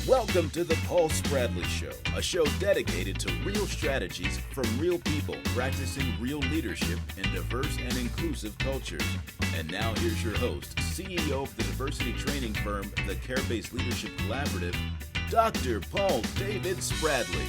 Welcome to the Paul Spradley Show, a show dedicated to real strategies from real people practicing real leadership in diverse and inclusive cultures. And now here's your host, CEO of the diversity training firm, the Care-Based Leadership Collaborative, Dr. Paul David Spradley.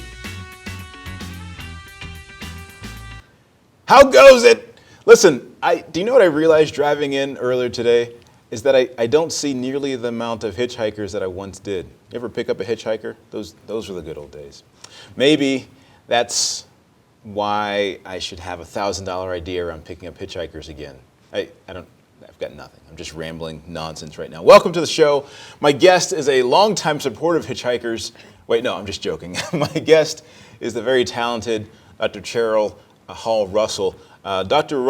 How goes it? Listen, do you know what I realized driving in earlier today? Is that I don't see nearly the amount of hitchhikers that I once did. You ever pick up a hitchhiker? Those were the good old days. Maybe that's why I should have $1,000 idea around picking up hitchhikers again. I've got nothing. I'm just rambling nonsense right now. Welcome to the show. My guest is a longtime supporter of hitchhikers. Wait, no, I'm just joking. My guest is the very talented Dr. Cheryl Hall-Russell. Dr.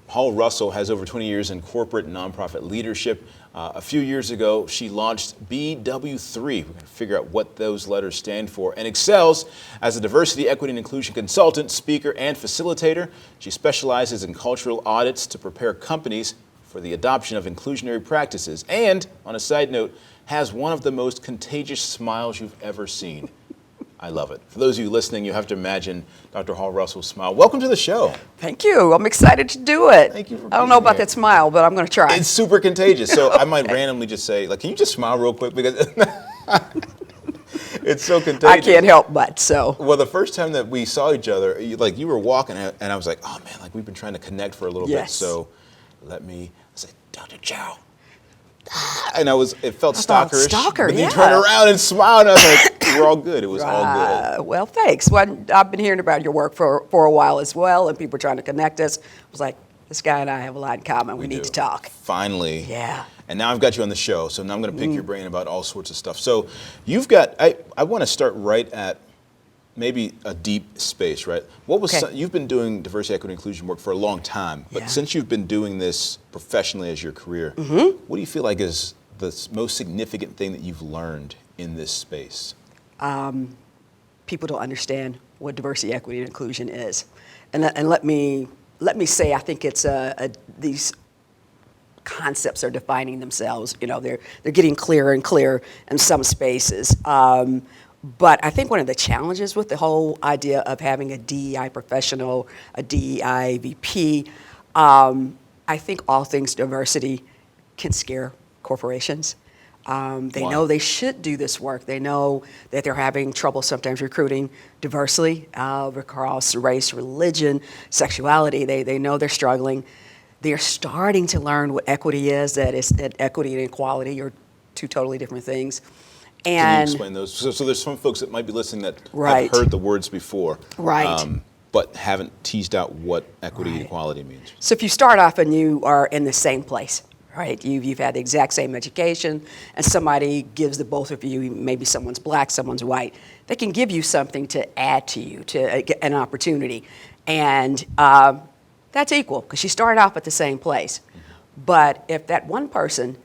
Hall-Russell has over 20 years in corporate and nonprofit leadership. A few years ago, she launched BW3. We're going to figure out what those letters stand for, and excels as a diversity, equity, and inclusion consultant, speaker, and facilitator. She specializes in cultural audits to prepare companies for the adoption of inclusionary practices. And, on a side note, has one of the most contagious smiles you've ever seen. I love it. For those of you listening, you have to imagine Dr. Hall-Russell's smile. Welcome to the show. Thank you. I'm excited to do it. Thank you for I don't know about that smile, but I'm going to try. It's super contagious. So I might randomly just say, can you just smile real quick? Because it's so contagious. I can't help but, so. Well, the first time that we saw each other, you were walking, and I was like, oh man, we've been trying to connect for a little bit. So I said, Dr. Cheryl. And it felt stalkerish. Stalker, but yeah. you turned around and smiled, and I was like, we're all good. It was all good. Well, thanks. Well, I've been hearing about your work for a while as well, and people trying to connect us. I was like, this guy and I have a lot in common. We need to talk. Finally. Yeah. And now I've got you on the show, so now I'm going to pick your brain about all sorts of stuff. So you've got, I want to start right at maybe a deep space, right? You've been doing diversity, equity, inclusion work for a long time, but since you've been doing this professionally as your career, what do you feel like is the most significant thing that you've learned in this space? People don't understand what diversity, equity, and inclusion is. And let me say, I think it's these concepts are defining themselves. You know, they're getting clearer and clearer in some spaces. But I think one of the challenges with the whole idea of having a DEI professional, a DEI VP, I think all things diversity can scare corporations. They know they should do this work. They know that they're having trouble sometimes recruiting diversity across race, religion, sexuality. They know they're struggling. They're starting to learn what equity is, that equity and equality are two totally different things. Can you explain those? So there's some folks that might be listening that have heard the words before, but haven't teased out what equity and equality means. So if you start off and you are in the same place, right? You've had the exact same education, and somebody gives the both of you, maybe someone's black, someone's white, they can give you something to add to you, to get an opportunity. And that's equal, because you started off at the same place. But if that one person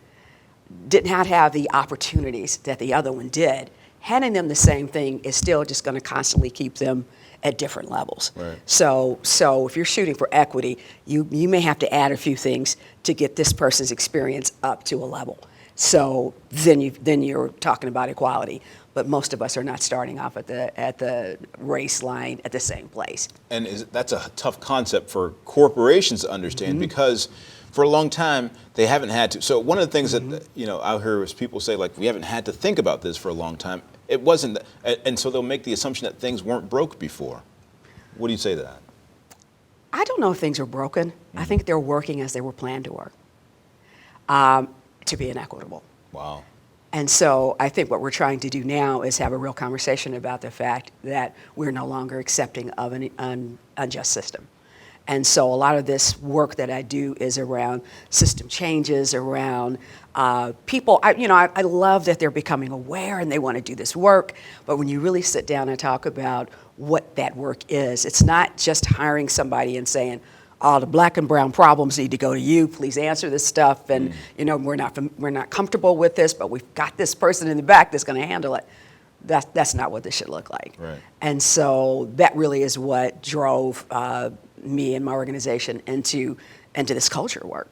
did not have the opportunities that the other one did, handing them the same thing is still just going to constantly keep them at different levels. Right. So if you're shooting for equity, you may have to add a few things to get this person's experience up to a level. So then you're talking about equality. But most of us are not starting off at the race line at the same place. And that's a tough concept for corporations to understand because for a long time, they haven't had to. So one of the things that out here is people say, we haven't had to think about this for a long time. It wasn't, and so they'll make the assumption that things weren't broke before. What do you say to that? I don't know if things are broken. I think they're working as they were planned to work, to be inequitable. Wow. And so I think what we're trying to do now is have a real conversation about the fact that we're no longer accepting of an unjust system. And so a lot of this work that I do is around system changes, around people. I love that they're becoming aware and they want to do this work. But when you really sit down and talk about what that work is, it's not just hiring somebody and saying, "Oh, the black and brown problems need to go to you. Please answer this stuff." And we're not comfortable with this, but we've got this person in the back that's going to handle it. That's not what this should look like. Right. And so that really is what drove me and my organization into this culture work.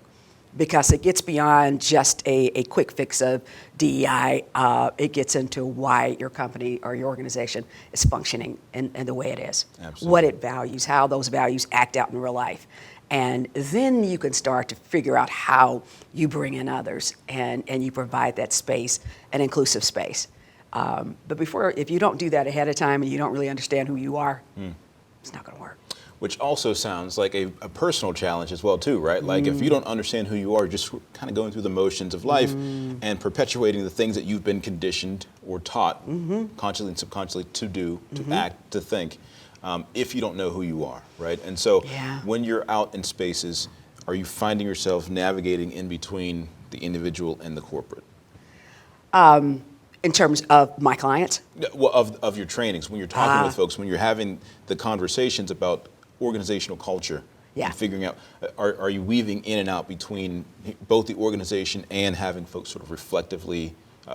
because it gets beyond just a quick fix of DEI. It gets into why your company or your organization is functioning in the way it is. Absolutely. What it values, how those values act out in real life. And then you can start to figure out how you bring in others and you provide that space, an inclusive space. But if you don't do that ahead of time and you don't really understand who you are, it's not going to work. Which also sounds like a personal challenge as well, too, right? Like if you don't understand who you are, just kind of going through the motions of life and perpetuating the things that you've been conditioned or taught, consciously and subconsciously, to do, to act, to think, if you don't know who you are, right? And so when you're out in spaces, are you finding yourself navigating in between the individual and the corporate? In terms of my clients? Well, of your trainings, when you're talking with folks, when you're having the conversations about organizational culture, and figuring out, are you weaving in and out between both the organization and having folks sort of reflectively,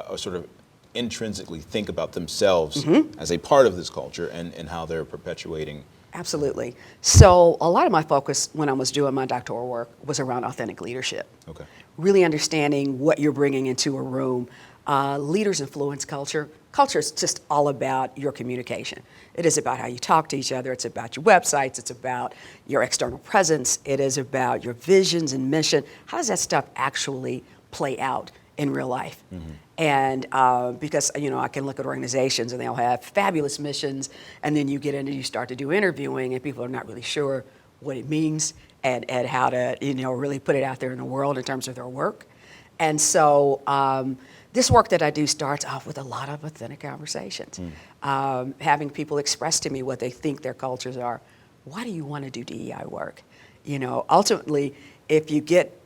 or sort of intrinsically think about themselves as a part of this culture and how they're perpetuating? Absolutely. So a lot of my focus when I was doing my doctoral work was around authentic leadership. Okay. Really understanding what you're bringing into a room. Leaders influence culture. Culture is just all about your communication. It is about how you talk to each other. It's about your websites. It's about your external presence. It is about your visions and mission. How does that stuff actually play out in real life? And because, I can look at organizations and they'll have fabulous missions, and then you get in and you start to do interviewing and people are not really sure what it means and how to, really put it out there in the world in terms of their work. And so this work that I do starts off with a lot of authentic conversations, having people express to me what they think their cultures are. Why do you want to do DEI work? Ultimately, if you get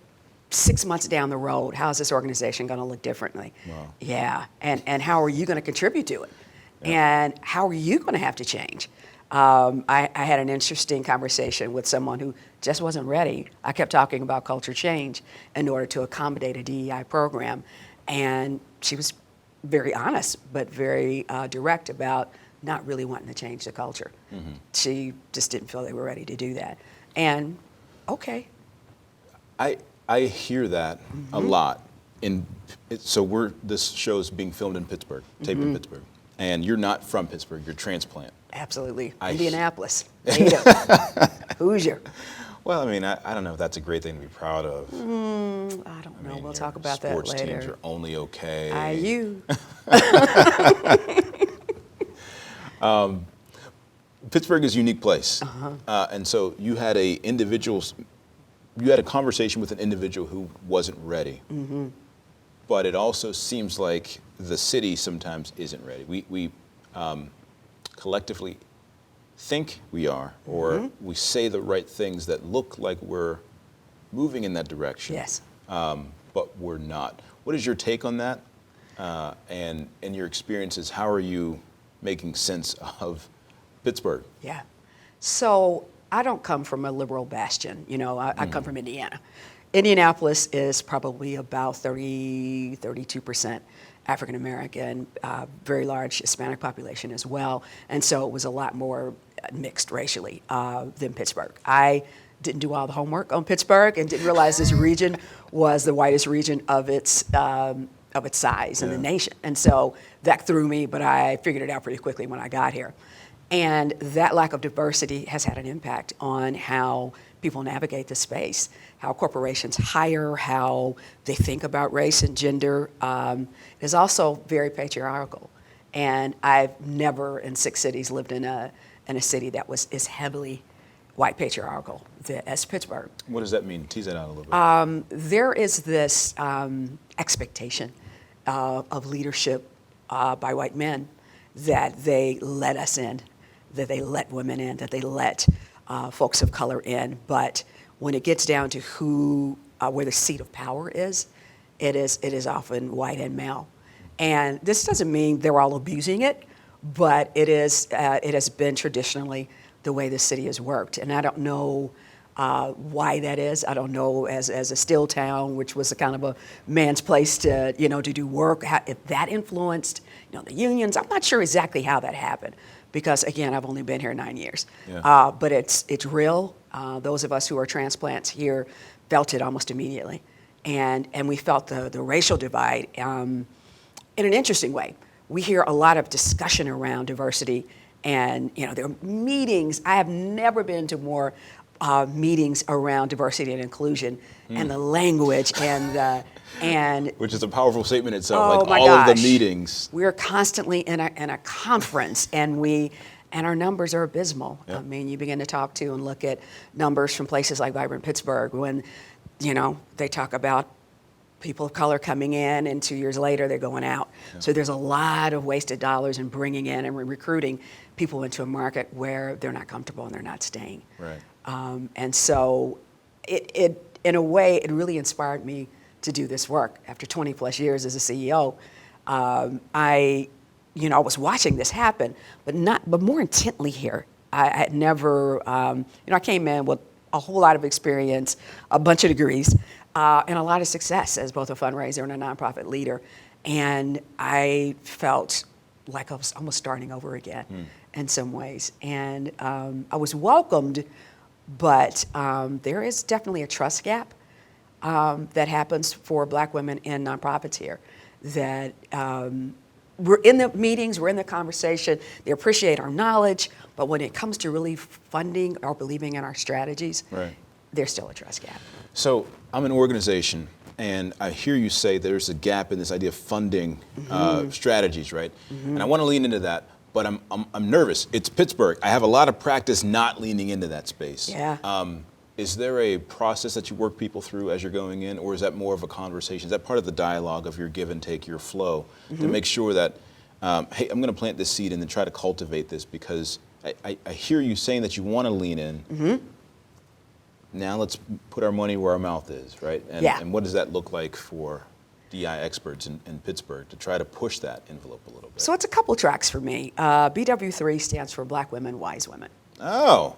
6 months down the road, how is this organization going to look differently? Wow. Yeah, and how are you going to contribute to it? And how are you going to have to change? I had an interesting conversation with someone who just wasn't ready. I kept talking about culture change in order to accommodate a DEI program. And she was very honest, but very direct about not really wanting to change the culture. She just didn't feel they were ready to do that. And okay. I hear that a lot. So this show is being filmed in Pittsburgh, taped in Pittsburgh. And you're not from Pittsburgh, you're transplant. Absolutely. Indianapolis, native, Hoosier. Well, I don't know if that's a great thing to be proud of. I don't know. We'll talk about that later. Sports teams are only okay. IU. Pittsburgh is a unique place. And so you had a conversation with an individual who wasn't ready. But it also seems like the city sometimes isn't ready. We collectively think we are, or we say the right things that look like we're moving in that direction. Yes. But we're not. What is your take on that? And in your experiences, how are you making sense of Pittsburgh? Yeah. So I don't come from a liberal bastion. I come from Indiana. Indianapolis is probably about 32% African American, very large Hispanic population as well. And so it was a lot more mixed racially than Pittsburgh. I didn't do all the homework on Pittsburgh and didn't realize this region was the whitest region of its size in the nation. And so that threw me, but I figured it out pretty quickly when I got here. And that lack of diversity has had an impact on how people navigate the space, how corporations hire, how they think about race and gender. It is also very patriarchal. And I've never in 6 cities lived in a city that was as heavily white patriarchal as Pittsburgh. What does that mean? Tease that out a little bit. There is this expectation of leadership by white men that they let us in, that they let women in, that they let folks of color in. But when it gets down to where the seat of power is, it is often white and male. And this doesn't mean they're all abusing it, but it has been traditionally the way the city has worked. And I don't know why that is. I don't know, as a steel town, which was a kind of a man's place to do work, if that influenced the unions. I'm not sure exactly how that happened, because again, I've only been here 9 years. But it's real. Those of us who are transplants here felt it almost immediately. And we felt the racial divide in an interesting way. We hear a lot of discussion around diversity, and there are meetings. I have never been to more meetings around diversity and inclusion, and the language and which is a powerful statement itself. Oh, like my all gosh. of the meetings. We're constantly in a conference, and our numbers are abysmal. Yep. I mean, you begin to talk to and look at numbers from places like Vibrant Pittsburgh when, they talk about people of color coming in, and 2 years later they're going out. Yeah. So there's a lot of wasted dollars in bringing in and recruiting people into a market where they're not comfortable and they're not staying. Right. And so it in a way, it really inspired me to do this work. After 20 plus years as a CEO, I was watching this happen, but more intently here. I had never, I came in with a whole lot of experience, a bunch of degrees, and a lot of success as both a fundraiser and a nonprofit leader. And I felt like I was almost starting over again in some ways. And I was welcomed, but there is definitely a trust gap that happens for Black women in nonprofits here. That we're in the meetings, we're in the conversation, they appreciate our knowledge, but when it comes to really funding or believing in our strategies, Right. there's still a trust gap. So I'm an organization, and I hear you say there's a gap in this idea of funding strategies, right? And I want to lean into that, but I'm nervous. It's Pittsburgh. I have a lot of practice not leaning into that space. Yeah. Is there a process that you work people through as you're going in, or is that more of a conversation? Is that part of the dialogue of your give and take, your flow, to make sure that, hey, I'm going to plant this seed and then try to cultivate this, because I hear you saying that you want to lean in. Now let's put our money where our mouth is, right? And, Yeah. and what does that look like for DI experts in Pittsburgh to try to push that envelope a little bit? So it's a couple tracks for me. BW3 stands for Black Women, Wise Women. Oh.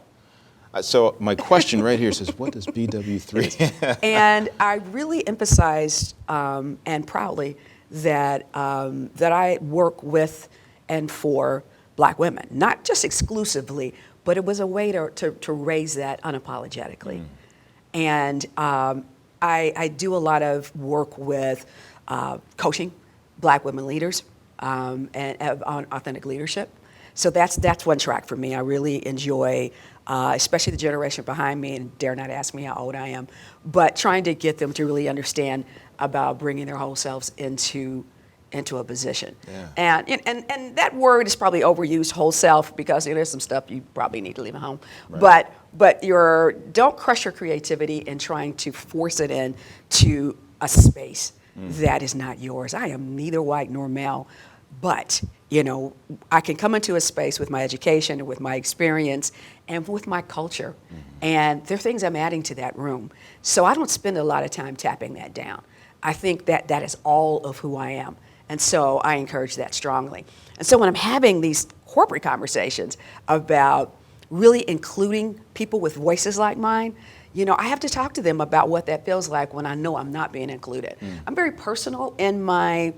So my question right here says, what does BW3? And I really emphasized and proudly that I work with and for Black women, not just exclusively, but it was a way to raise that unapologetically. And I do a lot of work with coaching Black women leaders and on authentic leadership. So that's one track for me. I really enjoy, especially the generation behind me, and dare not ask me how old I am, but trying to get them to really understand about bringing their whole selves into a position. Yeah. And that word is probably overused, whole self, because there's some stuff you probably need to leave at home. Right. But don't crush your creativity in trying to force it into a space that is not yours. I am neither white nor male, but I can come into a space with my education and with my experience and with my culture, and there are things I'm adding to that room. So I don't spend a lot of time tapping that down. I think that is all of who I am. And so I encourage that strongly. And so when I'm having these corporate conversations about really including people with voices like mine, I have to talk to them about what that feels like when I know I'm not being included. I'm very personal in my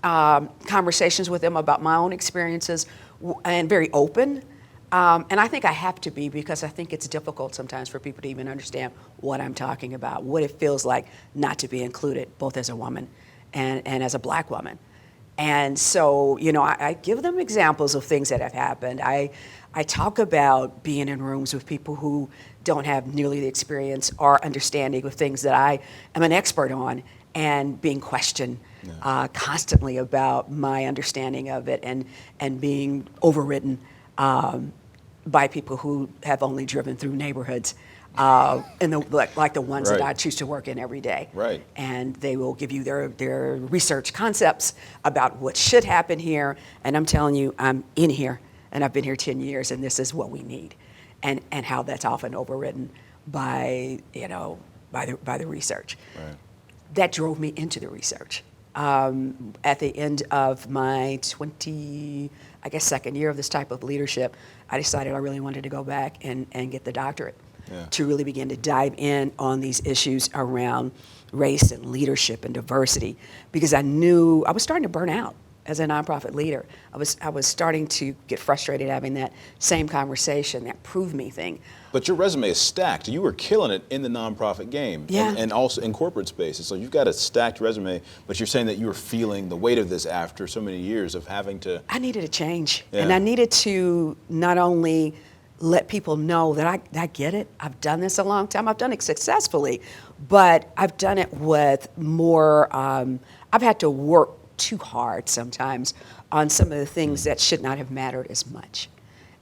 conversations with them about my own experiences and very open. And I think I have to be, because I think it's difficult sometimes for people to even understand what I'm talking about, what it feels like not to be included, both as a woman and as a Black woman. And so, I give them examples of things that have happened. I talk about being in rooms with people who don't have nearly the experience or understanding of things that I am an expert on, and being questioned constantly about my understanding of it, and being overridden by people who have only driven through neighborhoods like the ones that I choose to work in every day. Right. And they will give you their research concepts about what should happen here. And I'm telling you, I'm in here, and I've been here 10 years, and this is what we need. And how that's often overridden by the research. Right. That drove me into the research. At the end of my second year of this type of leadership, I decided I really wanted to go back and get the doctorate to really begin to dive in on these issues around race and leadership and diversity, because I knew I was starting to burn out. as a nonprofit leader. I was starting to get frustrated having that same conversation, that prove me thing. But your resume is stacked. You were killing it in the nonprofit game Yeah. and also in corporate spaces. So you've got a stacked resume, but you're saying that you were feeling the weight of this after so many years of having to. I needed a change. Yeah. And I needed to not only let people know that I get it, I've done this a long time, I've done it successfully, but I've done it with more, I've had to work too hard sometimes on some of the things that should not have mattered as much.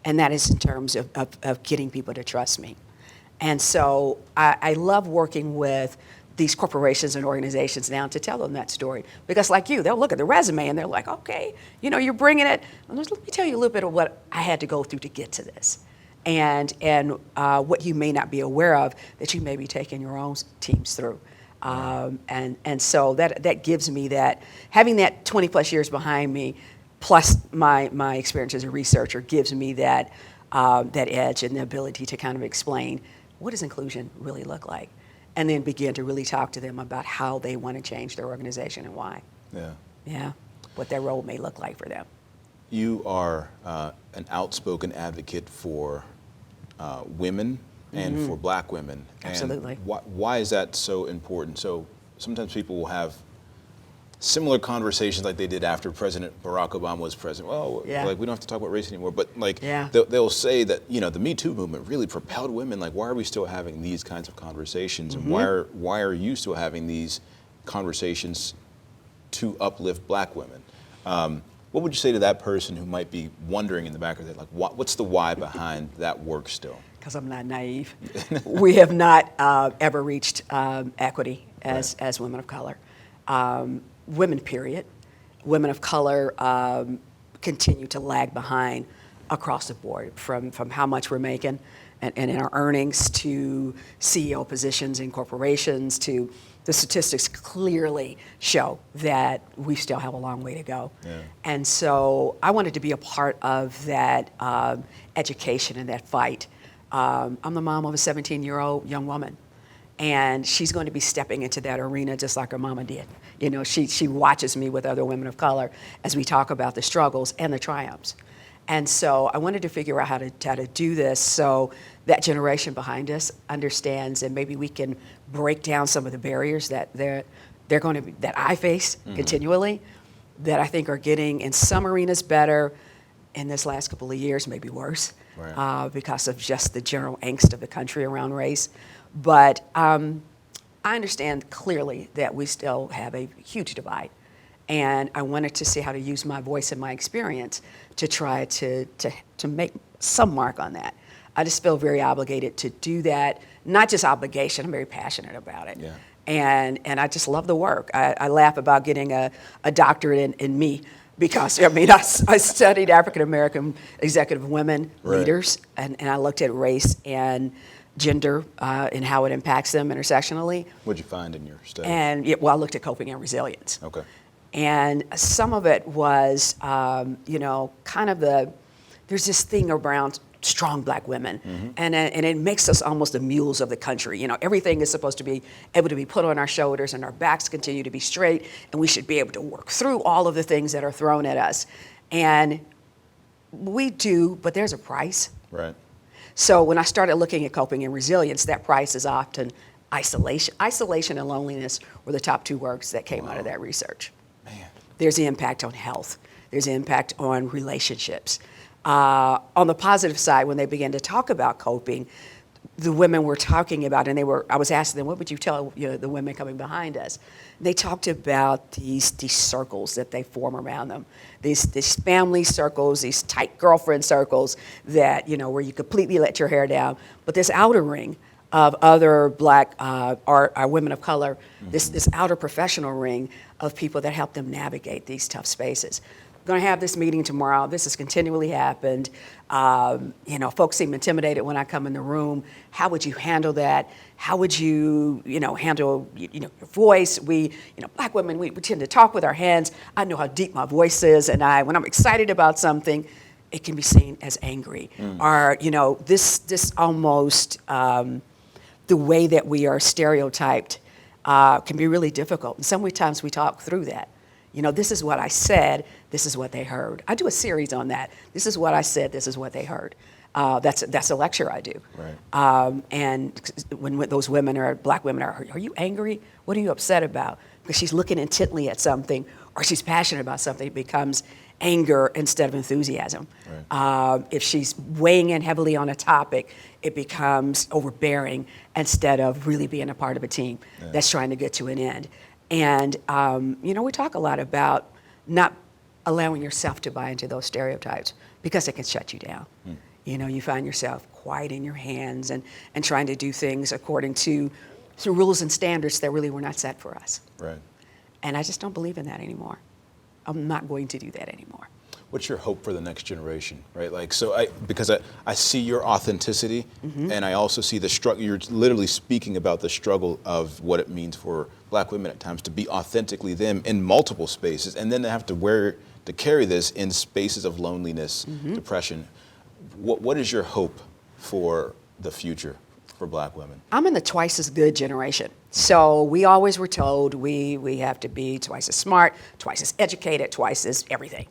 And that is in terms of getting people to trust me. And so I love working with these corporations and organizations now to tell them that story. Because like you, they'll look at the resume and they're like, okay, you're bringing it. Well, let me tell you a little bit of what I had to go through to get to this. And what you may not be aware of that you may be taking your own teams through. And so that gives me that, having that 20 plus years behind me, plus my experience as a researcher, gives me that edge and the ability to kind of explain what does inclusion really look like, and then begin to really talk to them about how they want to change their organization and why. Yeah, what their role may look like for them. You are an outspoken advocate for women and for black women. Absolutely. And why is that so important? So sometimes people will have similar conversations like they did after President Barack Obama was president. Well, like we don't have to talk about race anymore, but like they'll say that the Me Too movement really propelled women. Like, why are we still having these kinds of conversations? And why are you still having these conversations to uplift black women? What would you say to that person who might be wondering in the back of their head, like, what's the why behind that work still? Because I'm not naive. We have not ever reached equity as women of color. Women, period. Women of color continue to lag behind across the board, from how much we're making and in our earnings, to CEO positions in corporations, to the statistics clearly show that we still have a long way to go. And so I wanted to be a part of that education and that fight. I'm the mom of a 17-year-old young woman, and she's going to be stepping into that arena just like her mama did. She watches me with other women of color as we talk about the struggles and the triumphs. And so I wanted to figure out how to do this so that generation behind us understands, and maybe we can break down some of the barriers that they're going to be, that I face continually, that I think are getting in some arenas better, in this last couple of years maybe worse, because of just the general angst of the country around race. But I understand clearly that we still have a huge divide. And I wanted to see how to use my voice and my experience to try to make some mark on that. I just feel very obligated to do that. Not just obligation, I'm very passionate about it. And I just love the work. I laugh about getting a doctorate in me, because I studied African American executive women leaders, and I looked at race and gender and how it impacts them intersectionally. What'd you find in your study? And I looked at coping and resilience. Okay. And some of it was, kind of there's this thing around strong black women, and it makes us almost the mules of the country. Everything is supposed to be able to be put on our shoulders, and our backs continue to be straight, and we should be able to work through all of the things that are thrown at us. And we do, but there's a price. Right. So when I started looking at coping and resilience, that price is often isolation. Isolation and loneliness were the top two words that came out of that research. Man. There's the impact on health. There's the impact on relationships. On the positive side, when they began to talk about coping, the women were talking about, and I was asking them, what would you tell the women coming behind us? They talked about these circles that they form around them, these family circles, these tight girlfriend circles that, where you completely let your hair down, but this outer ring of other black or women of color, this outer professional ring of people that help them navigate these tough spaces. Going to have this meeting tomorrow. This has continually happened. Folks seem intimidated when I come in the room. How would you handle that? How would you, handle, your voice? We, black women, we tend to talk with our hands. I know how deep my voice is, and when I'm excited about something, it can be seen as angry. Or, this almost, the way that we are stereotyped can be really difficult. And sometimes we talk through that. This is what I said, this is what they heard. I do a series on that. This is what I said, this is what they heard. That's a lecture I do. Right. And when those women black women are you angry? What are you upset about? Because she's looking intently at something, or she's passionate about something, it becomes anger instead of enthusiasm. Right. If she's weighing in heavily on a topic, it becomes overbearing instead of really being a part of a team that's trying to get to an end. And, we talk a lot about not allowing yourself to buy into those stereotypes because it can shut you down. You find yourself quiet in your hands and trying to do things according to some rules and standards that really were not set for us. Right. And I just don't believe in that anymore. I'm not going to do that anymore. What's your hope for the next generation, right? Because I see your authenticity, and I also see the struggle. You're literally speaking about the struggle of what it means for black women at times to be authentically them in multiple spaces, and then to have to carry this in spaces of loneliness, depression. What is your hope for the future for black women? I'm in the twice as good generation. So we always were told we have to be twice as smart, twice as educated, twice as everything.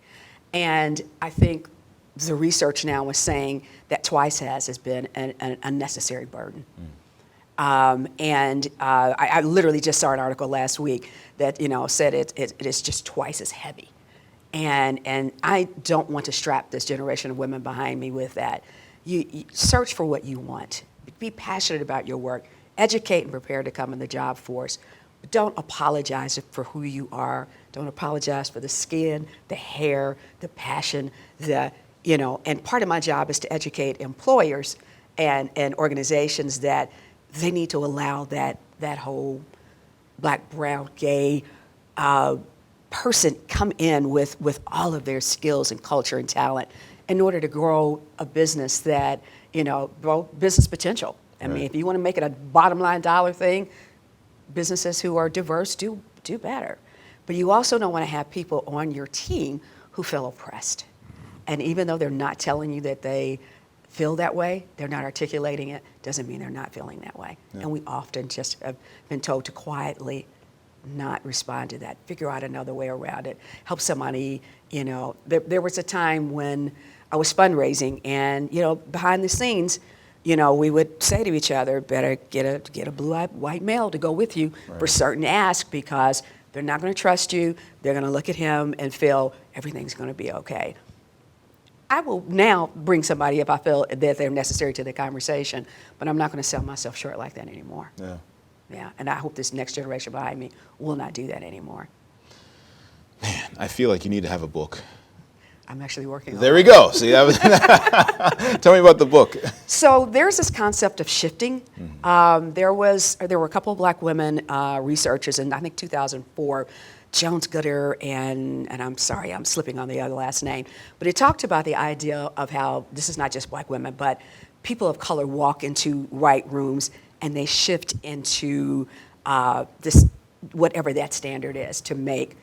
And I think the research now is saying that twice has been an unnecessary burden. I literally just saw an article last week that said it is just twice as heavy. And I don't want to strap this generation of women behind me with that. You search for what you want. Be passionate about your work. Educate and prepare to come in the job force. But don't apologize for who you are. Don't apologize for the skin, the hair, the passion, and part of my job is to educate employers and organizations that they need to allow that whole black, brown, gay person come in with all of their skills and culture and talent in order to grow a business that, grow business potential. I mean, if you want to make it a bottom line dollar thing, businesses who are diverse do better. But you also don't want to have people on your team who feel oppressed. And even though they're not telling you that they feel that way, they're not articulating it, doesn't mean they're not feeling that way. Yeah. And we often just have been told to quietly not respond to that, figure out another way around it, help somebody, There was a time when I was fundraising and, behind the scenes, we would say to each other, better get a blue-eyed white male to go with you for certain asks because they're not going to trust you. They're going to look at him and feel everything's going to be okay. I will now bring somebody if I feel that they're necessary to the conversation, but I'm not going to sell myself short like that anymore. Yeah, and I hope this next generation behind me will not do that anymore. Man, I feel like you need to have a book. I'm actually working on it. There we go. See, tell me about the book. So there's this concept of shifting. There were a couple of black women researchers in, I think, 2004, Jones Gooder and I'm sorry, I'm slipping on the other last name, but it talked about the idea of how this is not just black women, but people of color walk into white rooms and they shift into this, whatever that standard is, to make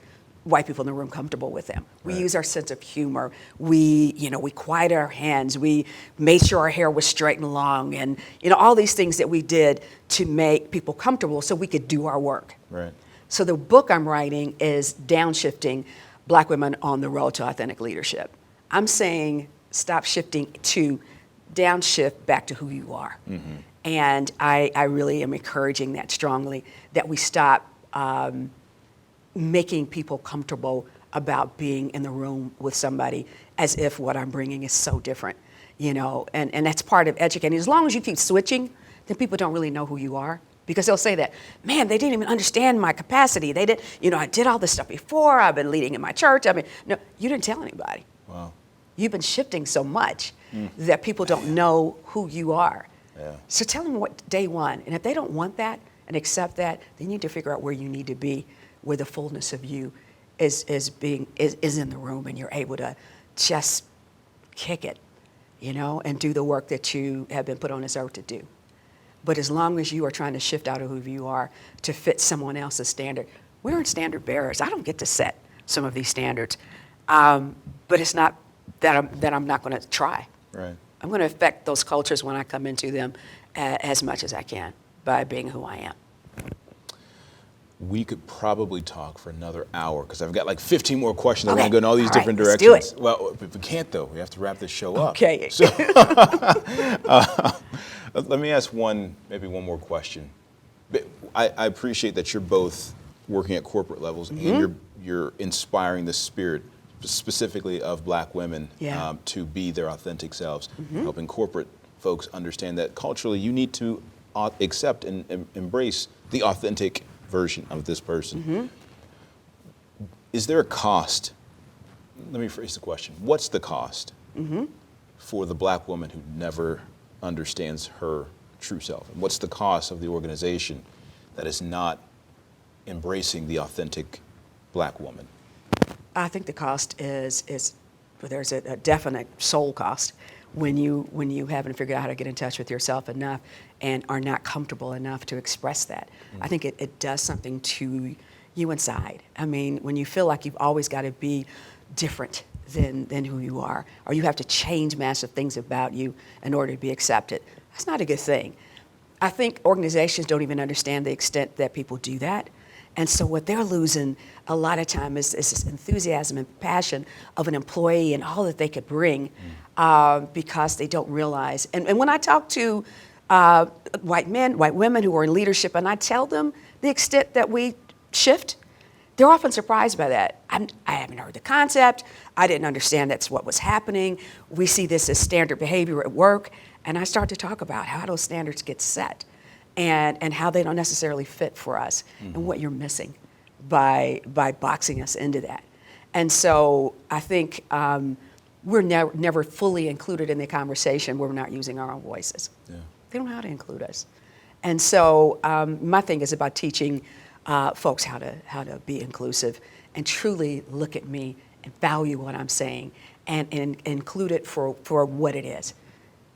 white people in the room comfortable with them. We use our sense of humor. We quieted our hands. We made sure our hair was straight and long, and all these things that we did to make people comfortable so we could do our work. Right. So the book I'm writing is Downshifting Black Women on the Road to Authentic Leadership. I'm saying stop shifting to downshift back to who you are. And I really am encouraging that strongly, that we stop making people comfortable about being in the room with somebody as if what I'm bringing is so different, and that's part of educating. As long as you keep switching, then people don't really know who you are, because they'll say that, man, they didn't even understand my capacity. They did, I did all this stuff before. I've been leading in my church. No, you didn't tell anybody. Wow. You've been shifting so much that people don't know who you are. Yeah. So tell them what day one, and if they don't want that and accept that, then you need to figure out where you need to be, where the fullness of you is in the room, and you're able to just kick it, and do the work that you have been put on this earth to do. But as long as you are trying to shift out of who you are to fit someone else's standard, we're in standard bearers. I don't get to set some of these standards, but it's not that I'm not going to try. Right. I'm going to affect those cultures when I come into them as much as I can by being who I am. We could probably talk for another hour because I've got like 15 more questions. I Okay. want to go in all these All right, different let's directions. do it. Well, if we can't though, we have to wrap this show up. Okay. So let me ask maybe one more question. I appreciate that you're both working at corporate levels and you're inspiring the spirit specifically of Black women to be their authentic selves, helping corporate folks understand that culturally you need to accept and embrace the authentic version of this person. Is there a cost? Let me phrase the question. What's the cost for the Black woman who never understands her true self? And what's the cost of the organization that is not embracing the authentic Black woman? I think the cost is there's a definite soul cost when you haven't figured out how to get in touch with yourself enough and are not comfortable enough to express that. I think it does something to you inside. I mean, when you feel like you've always got to be different than who you are, or you have to change massive things about you in order to be accepted, that's not a good thing. I think organizations don't even understand the extent that people do that. And so what they're losing a lot of time is this enthusiasm and passion of an employee and all that they could bring because they don't realize. And when I talk to white men, white women who are in leadership, and I tell them the extent that we shift, they're often surprised by that. I haven't heard the concept. I didn't understand that's what was happening. We see this as standard behavior at work. And I start to talk about how those standards get set and how they don't necessarily fit for us and what you're missing by boxing us into that. And so I think we're never fully included in the conversation where we're not using our own voices. Yeah. They don't know how to include us. And so my thing is about teaching folks how to be inclusive and truly look at me and value what I'm saying and include it for what it is.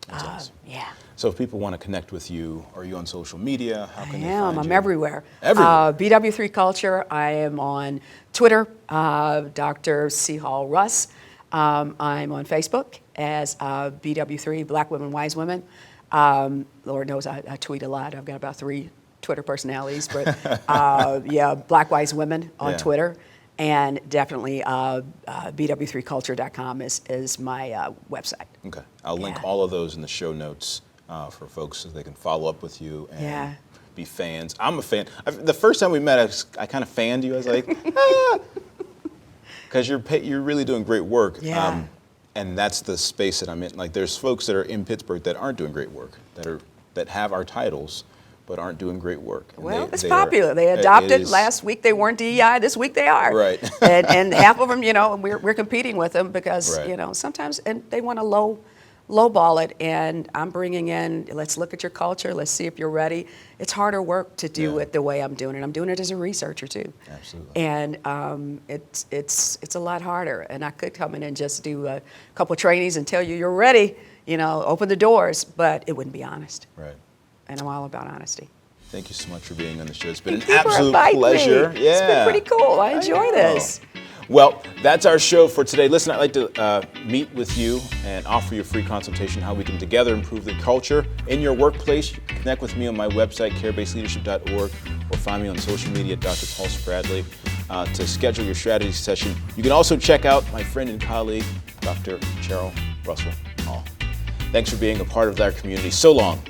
That's awesome. Yeah. So if people want to connect with you, are you on social media? How can they I am. find I'm you? everywhere. Everywhere. BW3 Culture. I am on Twitter, Dr. C. Hall-Russ. I'm on Facebook as BW3, Black Women, Wise Women. Lord knows I tweet a lot. I've got about 3 Twitter personalities, but Black Wise Women on Twitter. And definitely BW3culture.com is my website. Okay. I'll link all of those in the show notes for folks so they can follow up with you and be fans. I'm a fan. The first time we met, I kind of fanned you. I was like, because you're really doing great work. Yeah. And that's the space that I'm in. Like, there's folks that are in Pittsburgh that aren't doing great work, that have our titles, but aren't doing great work. And well, it's popular. They adopted last week. They weren't DEI. This week they are. Right. and half of them, we're competing with them because sometimes and they want to lowball it. And I'm bringing in. Let's look at your culture. Let's see if you're ready. It's harder work to do it the way I'm doing it. I'm doing it as a researcher too. Absolutely. And it's a lot harder. And I could come in and just do a couple of trainings and tell you you're ready. Open the doors, but it wouldn't be honest. Right. And I'm all about honesty. Thank you so much for being on the show. It's been an Thank you for absolute inviting pleasure. me. It's been pretty cool. I enjoy this. Well, that's our show for today. Listen, I'd like to meet with you and offer you a free consultation how we can together improve the culture in your workplace. You can connect with me on my website, carebasedleadership.org, or find me on social media at Dr. Paul Spradley to schedule your strategy session. You can also check out my friend and colleague, Dr. Cheryl Russell Hall. Thanks for being a part of our community so long.